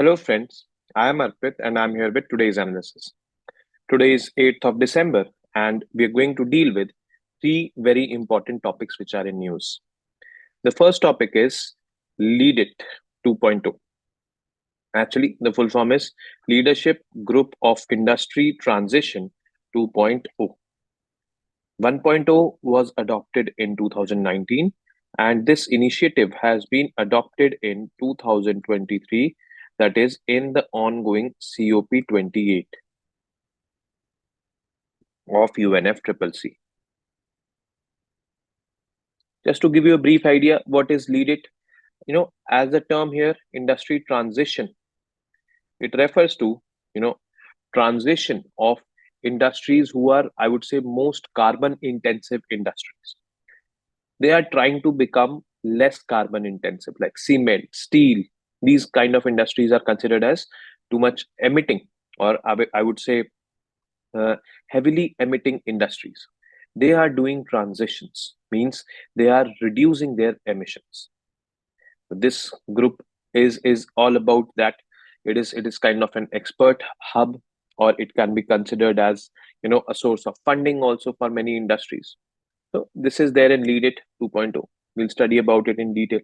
Hello friends, I am Arpit and I am here with today's analysis. Today is 8th of December and we are going to deal with three very important topics which are in news. The first topic is Lead It 2.0. Actually, the full form is Leadership Group of Industry Transition 2.0. 1.0 was adopted in 2019 and this initiative has been adopted in 2023, that is in the ongoing COP28 of UNFCCC. Just to give you a brief idea, what is Lead It? As the term here, industry transition, it refers to, transition of industries who are, I would say, most carbon intensive industries. They are trying to become less carbon intensive, like cement, steel. These kind of industries are considered as too much emitting, or I would say uh, heavily emitting industries. They are doing transitions, means they are reducing their emissions. This group is all about that. It is kind of an expert hub, or it can be considered as a source of funding also for many industries. So this is there in Lead It 2.0. We'll study about it in detail.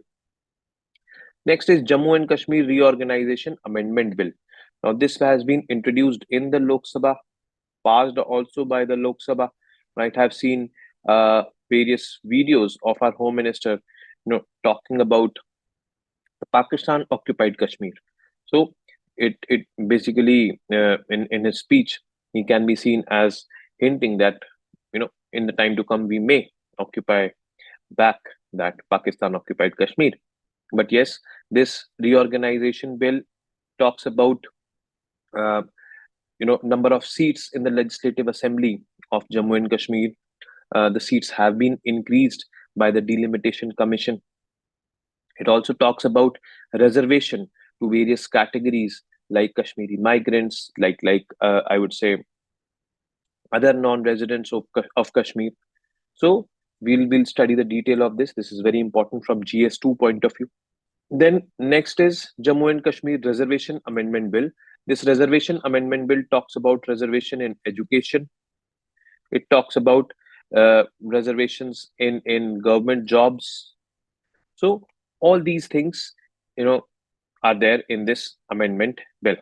Next is Jammu and Kashmir Reorganization Amendment Bill. Now this has been introduced in the Lok Sabha, passed also by the Lok Sabha. Might have seen various videos of our Home Minister, talking about the Pakistan occupied Kashmir. So it basically in his speech he can be seen as hinting that in the time to come we may occupy back that Pakistan occupied Kashmir. But yes, this reorganization bill talks about uh, number of seats in the Legislative Assembly of Jammu and Kashmir. The seats have been increased by the Delimitation Commission. It also talks about reservation to various categories like Kashmiri migrants, like I would say other non-residents of Kashmir. So we'll study the detail of this. This is very important from GS2 point of view. Then next is Jammu and Kashmir Reservation Amendment Bill. This Reservation Amendment Bill talks about reservation in education. It talks about reservations in government jobs. So all these things, are there in this amendment bill.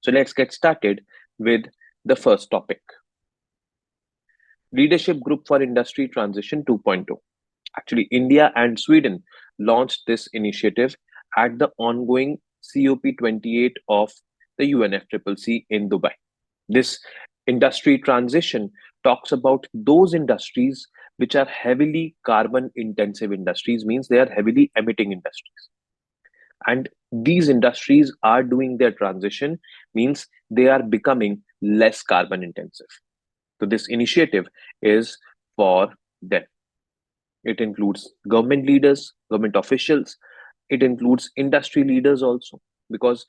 So let's get started with the first topic. Leadership Group for Industry Transition 2.0. Actually, India and Sweden launched this initiative at the ongoing COP28 of the UNFCCC in Dubai. This industry transition talks about those industries which are heavily carbon intensive industries, means they are heavily emitting industries. And these industries are doing their transition, means they are becoming less carbon intensive. So this initiative is for them. It includes government leaders, government officials. It includes industry leaders also, because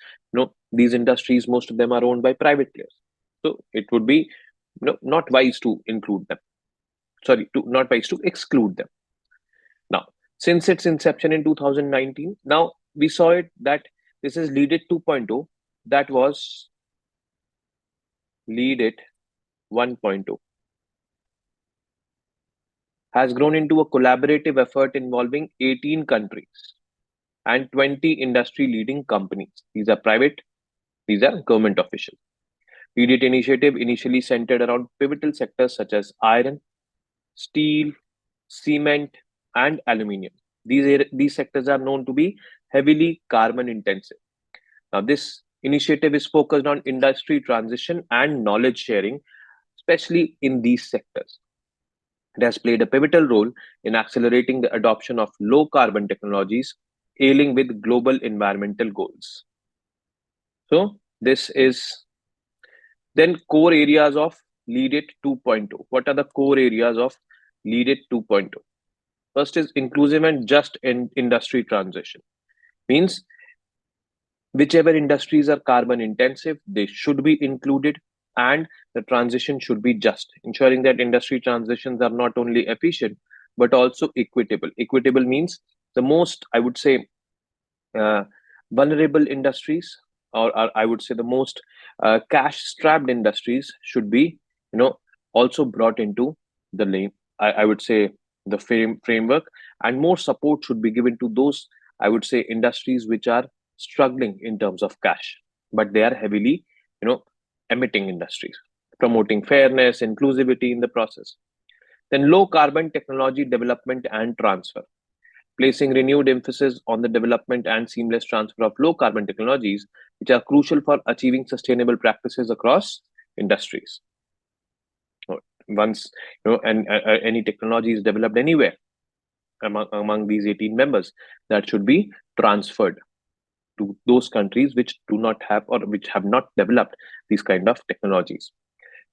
these industries, most of them are owned by private players. So it would be not wise to include them. Not wise to exclude them. Now, since its inception in 2019, now we saw it that this is Lead It 2.0. That was Lead It 1.0. Has grown into a collaborative effort involving 18 countries and 20 industry leading companies. These are private, these are government officials. Lead It initiative initially centered around pivotal sectors such as iron, steel, cement, and aluminium. These sectors are known to be heavily carbon intensive. Now, this initiative is focused on industry transition and knowledge sharing, especially in these sectors. It has played a pivotal role in accelerating the adoption of low carbon technologies, aligning with global environmental goals. So, this is then core areas of Lead It 2.0. What are the core areas of Lead It 2.0? First is inclusive and just industry transition. Means whichever industries are carbon intensive, they should be included, and the transition should be just, ensuring that industry transitions are not only efficient but also equitable. Equitable means the most, I would say, uh, Vulnerable industries, or I would say the most cash-strapped industries, should be, also brought into the lane. I would say the framework, and more support should be given to those, I would say, industries which are struggling in terms of cash, but they are heavily, you know, emitting industries, promoting fairness, inclusivity in the process. Then low carbon technology development and transfer, placing renewed emphasis on the development and seamless transfer of low carbon technologies, which are crucial for achieving sustainable practices across industries. Once any technology is developed anywhere among these 18 members, that should be transferred to those countries which do not have or which have not developed these kind of technologies.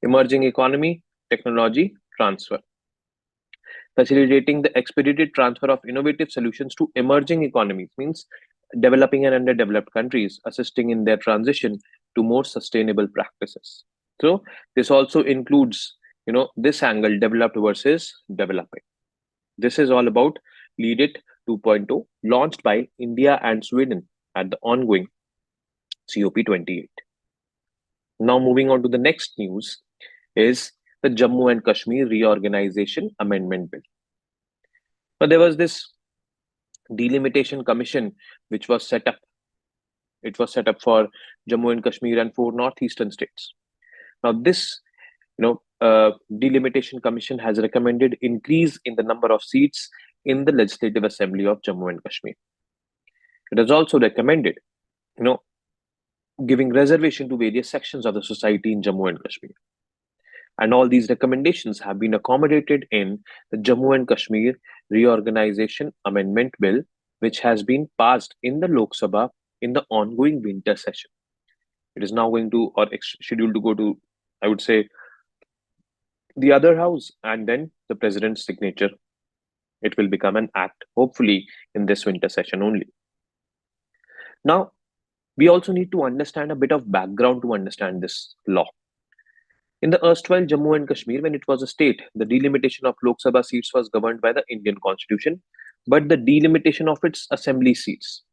Emerging economy technology transfer, facilitating the expedited transfer of innovative solutions to emerging economies, means developing and underdeveloped countries, assisting in their transition to more sustainable practices. So this also includes, this angle, developed versus developing. This is all about Lead It 2.0, launched by India and Sweden at the ongoing COP28. Now, moving on to the next news is the Jammu and Kashmir Reorganization Amendment Bill. Now, there was this delimitation commission which was set up. It was set up for Jammu and Kashmir and 4 northeastern states. Now, this delimitation commission has recommended increase in the number of seats in the Legislative Assembly of Jammu and Kashmir. It has also recommended, giving reservation to various sections of the society in Jammu and Kashmir. And all these recommendations have been accommodated in the Jammu and Kashmir Reorganization Amendment Bill, which has been passed in the Lok Sabha in the ongoing winter session. It is now going to, or scheduled to go to, I would say, the other house, and then the president's signature. It will become an act, hopefully, in this winter session only. Now, we also need to understand a bit of background to understand this law. In the erstwhile Jammu and Kashmir, when it was a state, the delimitation of Lok Sabha seats was governed by the Indian Constitution, but the delimitation of its assembly seats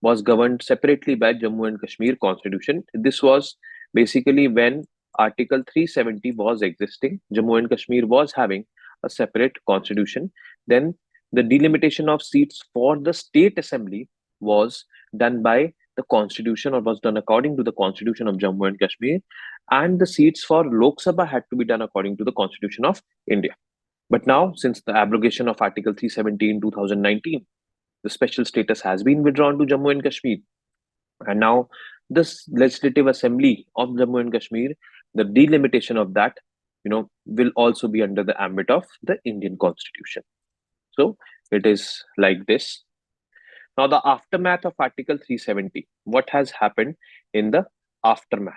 was governed separately by Jammu and Kashmir Constitution. This was basically when Article 370 was existing. Jammu and Kashmir was having a separate constitution. Then the delimitation of seats for the state assembly was done by the constitution, or was done according to the constitution of Jammu and Kashmir, and the seats for Lok Sabha had to be done according to the constitution of India. But now, since the abrogation of Article 370 in 2019, the special status has been withdrawn to Jammu and Kashmir. And now this Legislative Assembly of Jammu and Kashmir, the delimitation of that, will also be under the ambit of the Indian Constitution. So it is like this. Now, the aftermath of Article 370, what has happened in the aftermath?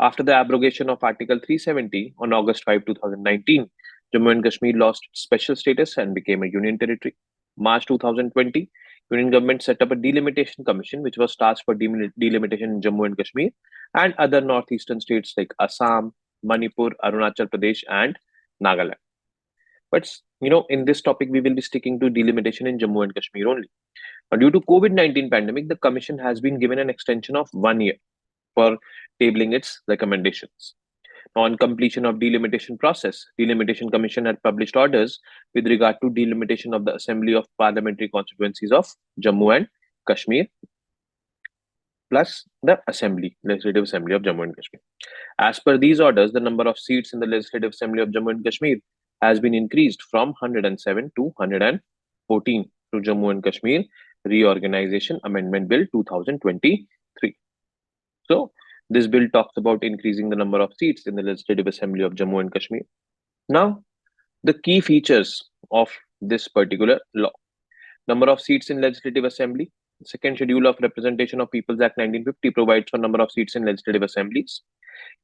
After the abrogation of Article 370 on August 5, 2019, Jammu and Kashmir lost special status and became a union territory. March 2020, Union government set up a delimitation commission, which was tasked for delimitation in Jammu and Kashmir and other northeastern states like Assam, Manipur, Arunachal Pradesh, and Nagaland. But in this topic, we will be sticking to delimitation in Jammu and Kashmir only. Now, due to COVID-19 pandemic, the commission has been given an extension of 1 year for tabling its recommendations. On completion of delimitation process, Delimitation Commission had published orders with regard to delimitation of the Assembly of Parliamentary Constituencies of Jammu and Kashmir, plus the Legislative Assembly of Jammu and Kashmir. As per these orders, the number of seats in the Legislative Assembly of Jammu and Kashmir has been increased from 107 to 114 through Jammu and Kashmir Reorganization Amendment Bill 2023. So, this bill talks about increasing the number of seats in the Legislative Assembly of Jammu and Kashmir. Now, the key features of this particular law. Number of seats in Legislative Assembly. Second Schedule of Representation of Peoples Act 1950 provides for number of seats in Legislative Assemblies.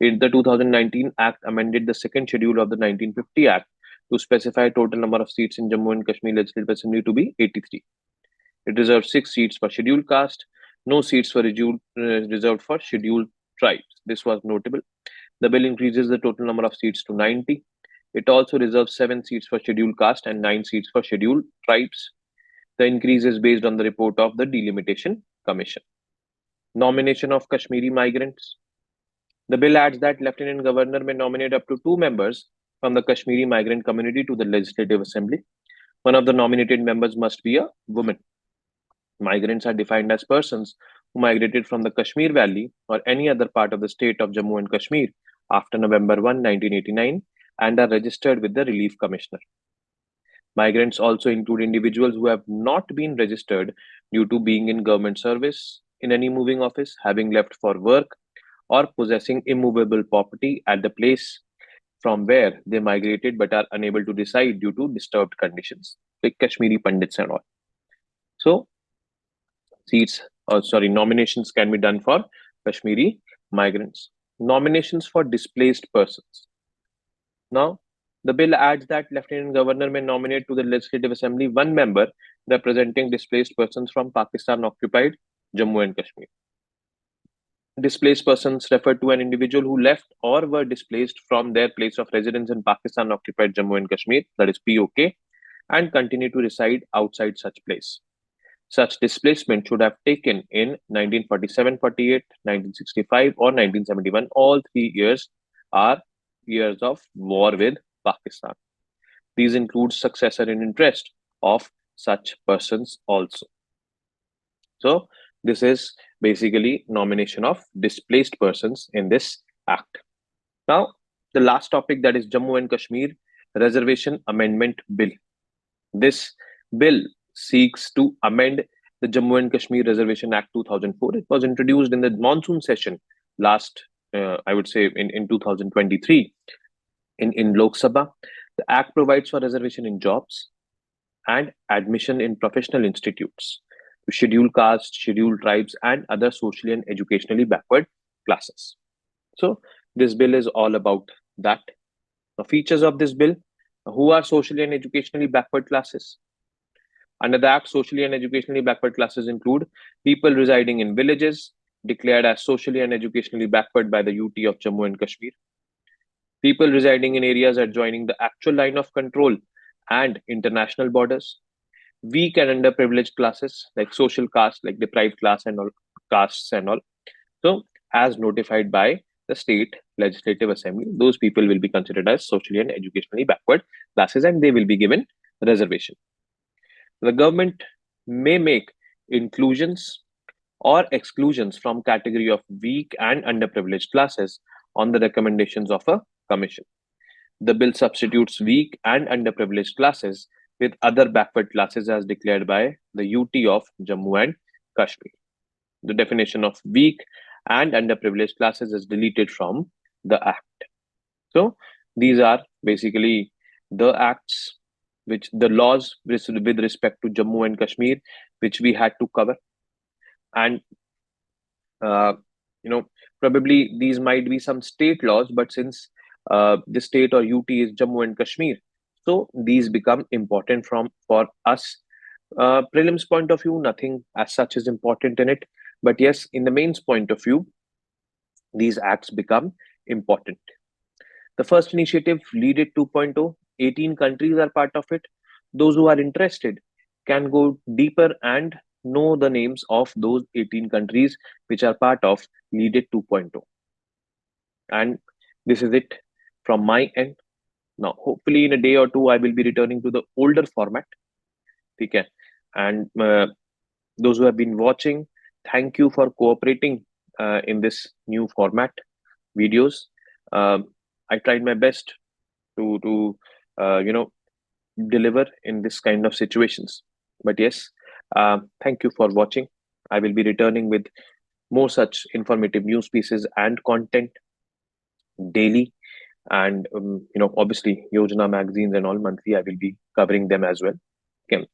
The 2019 Act amended the second schedule of the 1950 Act to specify total number of seats in Jammu and Kashmir Legislative Assembly to be 83. It reserved 6 seats for scheduled caste, no seats for reserved for scheduled tribes. This was notable. The bill increases the total number of seats to 90. It also reserves 7 seats for scheduled caste and 9 seats for scheduled tribes. The increase is based on the report of the Delimitation Commission. Nomination of Kashmiri migrants. The bill adds that Lieutenant Governor may nominate up to 2 members from the Kashmiri migrant community to the Legislative Assembly. One of the nominated members must be a woman. Migrants are defined as persons who migrated from the Kashmir Valley or any other part of the state of Jammu and Kashmir after November 1, 1989 and are registered with the Relief Commissioner. Migrants also include individuals who have not been registered due to being in government service, in any moving office, having left for work, or possessing immovable property at the place from where they migrated but are unable to reside due to disturbed conditions, like Kashmiri Pandits and all. So, nominations can be done for Kashmiri migrants. Nominations for displaced persons. Now, the bill adds that Lieutenant Governor may nominate to the Legislative Assembly 1 member representing displaced persons from Pakistan-occupied Jammu and Kashmir. Displaced persons refer to an individual who left or were displaced from their place of residence in Pakistan-occupied Jammu and Kashmir, that is POK, and continue to reside outside such place. Such displacement should have taken in 1947, 48, 1965, or 1971. All 3 years are years of war with Pakistan. These include successor in interest of such persons also. So, this is basically nomination of displaced persons in this act. Now, the last topic, that is Jammu and Kashmir Reservation Amendment Bill. This bill seeks to amend the Jammu and Kashmir Reservation Act 2004. It was introduced in the monsoon session last, I would say, in 2023 in Lok Sabha. The act provides for reservation in jobs and admission in professional institutes to scheduled castes, scheduled tribes, and other socially and educationally backward classes. So, this bill is all about that. The features of this bill: who are socially and educationally backward classes? Under the Act, socially and educationally backward classes include people residing in villages declared as socially and educationally backward by the UT of Jammu and Kashmir, people residing in areas adjoining the actual line of control and international borders, weak and underprivileged classes like social caste, like deprived class and all castes and all. So, as notified by the state legislative assembly, those people will be considered as socially and educationally backward classes, and they will be given reservation. The government may make inclusions or exclusions from category of weak and underprivileged classes on the recommendations of a commission. The bill substitutes weak and underprivileged classes with other backward classes as declared by the UT of Jammu and Kashmir. The definition of weak and underprivileged classes is deleted from the Act. So, these are basically the acts, which the laws with respect to Jammu and Kashmir, which we had to cover. And, probably these might be some state laws, but since the state or UT is Jammu and Kashmir, so these become important for us. Prelims point of view, nothing as such is important in it. But yes, in the mains point of view, these acts become important. The first initiative, Lead It 2.0, 18 countries are part of it. Those who are interested can go deeper and know the names of those 18 countries which are part of Lead It 2.0. And this is it from my end. Now, hopefully in a day or two, I will be returning to the older format. Okay. And those who have been watching, thank you for cooperating in this new format videos. I tried my best to deliver in this kind of situations. But yes, thank you for watching. I will be returning with more such informative news pieces and content daily. And obviously Yojana magazines and all monthly, I will be covering them as well. Okay.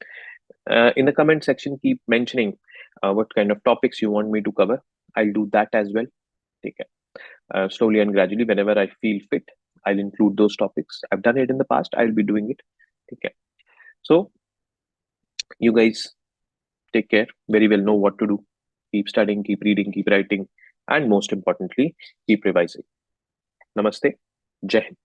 In the comment section, keep mentioning what kind of topics you want me to cover. I'll do that as well. Take care. Slowly and gradually, whenever I feel fit, I'll include those topics. I've done it in the past. I'll be doing it. Take care. So, you guys take care. Very well know what to do. Keep studying, keep reading, keep writing, and most importantly, keep revising. Namaste. Jai Hind.